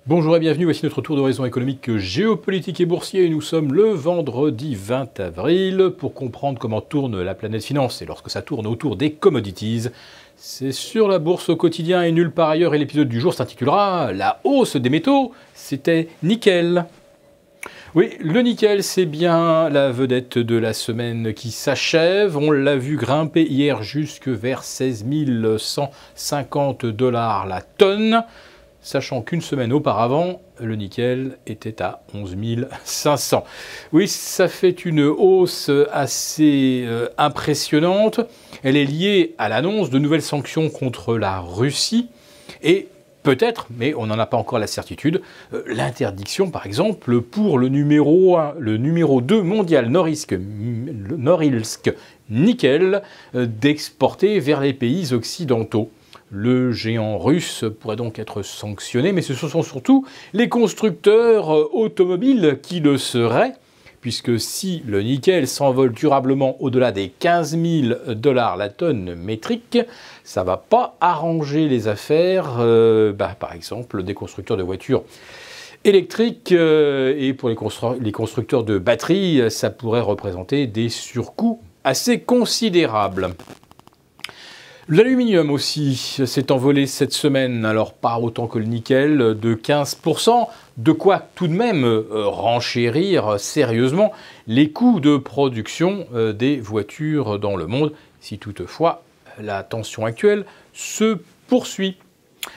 Bonjour et bienvenue, voici notre tour d'horizon économique, géopolitique et boursier. Nous sommes le vendredi 20 avril. Pour comprendre comment tourne la planète finance et lorsque ça tourne autour des commodities, c'est sur la bourse au quotidien et nulle part ailleurs. Et l'épisode du jour s'intitulera « La hausse des métaux ». C'était nickel. Oui, le nickel, c'est bien la vedette de la semaine qui s'achève. On l'a vu grimper hier jusque vers 16 150 $ la tonne. Sachant qu'une semaine auparavant, le nickel était à 11 500. Oui, ça fait une hausse assez impressionnante. Elle est liée à l'annonce de nouvelles sanctions contre la Russie et peut-être, mais on n'en a pas encore la certitude, l'interdiction par exemple pour le numéro 1, le numéro 2 mondial Norilsk Nickel d'exporter vers les pays occidentaux. Le géant russe pourrait donc être sanctionné, mais ce sont surtout les constructeurs automobiles qui le seraient, puisque si le nickel s'envole durablement au-delà des 15 000 $ la tonne métrique, ça ne va pas arranger les affaires, par exemple, des constructeurs de voitures électriques et pour les constructeurs de batteries, ça pourrait représenter des surcoûts assez considérables. L'aluminium aussi s'est envolé cette semaine, alors pas autant que le nickel, de 15%, de quoi tout de même renchérir sérieusement les coûts de production des voitures dans le monde, si toutefois la tension actuelle se poursuit.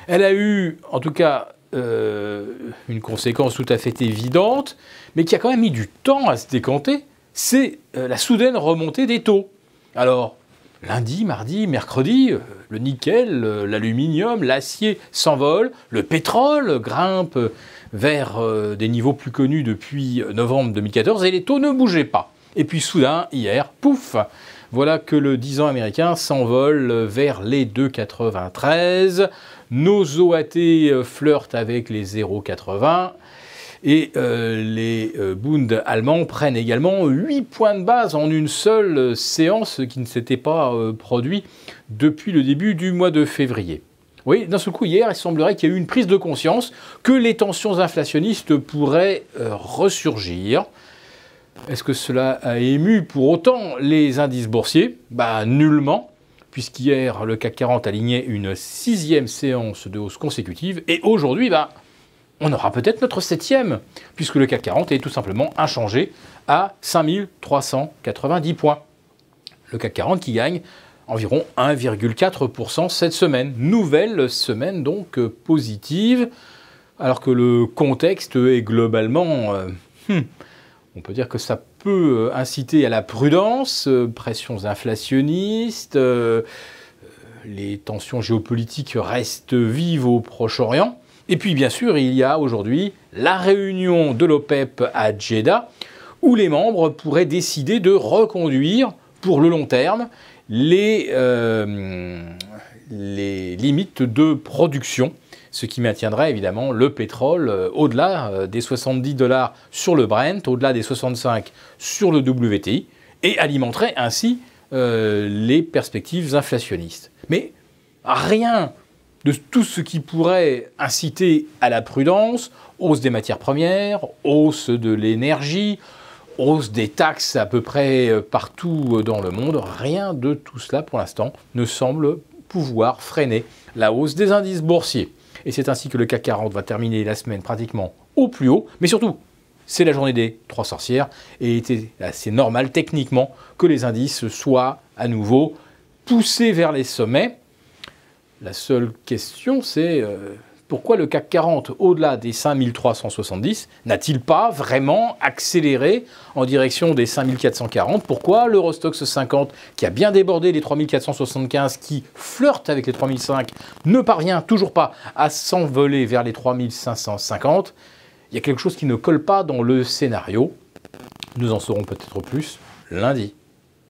Elle a eu en tout cas une conséquence tout à fait évidente, mais qui a quand même mis du temps à se décanter, c'est la soudaine remontée des taux. Alors, lundi, mardi, mercredi, le nickel, l'aluminium, l'acier s'envolent, le pétrole grimpe vers des niveaux plus connus depuis novembre 2014 et les taux ne bougeaient pas. Et puis soudain, hier, pouf, voilà que le 10 ans américain s'envole vers les 2,93. Nos OAT flirtent avec les 0,80. Et les Bund allemands prennent également 8 points de base en une seule séance, ce qui ne s'était pas produit depuis le début du mois de février. Oui, d'un seul coup, hier, il semblerait qu'il y ait eu une prise de conscience que les tensions inflationnistes pourraient ressurgir. Est-ce que cela a ému pour autant les indices boursiers? Nullement, puisqu'hier, le CAC 40 alignait une 6e séance de hausse consécutive, et aujourd'hui, on aura peut-être notre 7e, puisque le CAC 40 est tout simplement inchangé à 5390 points. Le CAC 40 qui gagne environ 1,4% cette semaine. Nouvelle semaine donc positive, alors que le contexte est globalement... on peut dire que ça peut inciter à la prudence, pressions inflationnistes, les tensions géopolitiques restent vives au Proche-Orient. Et puis bien sûr, il y a aujourd'hui la réunion de l'OPEP à Jeddah, où les membres pourraient décider de reconduire pour le long terme les limites de production, ce qui maintiendrait évidemment le pétrole au-delà des 70 $ sur le Brent, au-delà des 65 sur le WTI, et alimenterait ainsi les perspectives inflationnistes. Mais rien de tout ce qui pourrait inciter à la prudence, hausse des matières premières, hausse de l'énergie, hausse des taxes à peu près partout dans le monde, rien de tout cela pour l'instant ne semble pouvoir freiner la hausse des indices boursiers. Et c'est ainsi que le CAC 40 va terminer la semaine pratiquement au plus haut, mais surtout, c'est la journée des 3 sorcières, et il était assez normal techniquement que les indices soient à nouveau poussés vers les sommets. La seule question, c'est pourquoi le CAC 40, au-delà des 5370, n'a-t-il pas vraiment accéléré en direction des 5440? Pourquoi l'Eurostoxx 50, qui a bien débordé les 3475, qui flirte avec les 3005, ne parvient toujours pas à s'envoler vers les 3550? Il y a quelque chose qui ne colle pas dans le scénario. Nous en saurons peut-être plus lundi.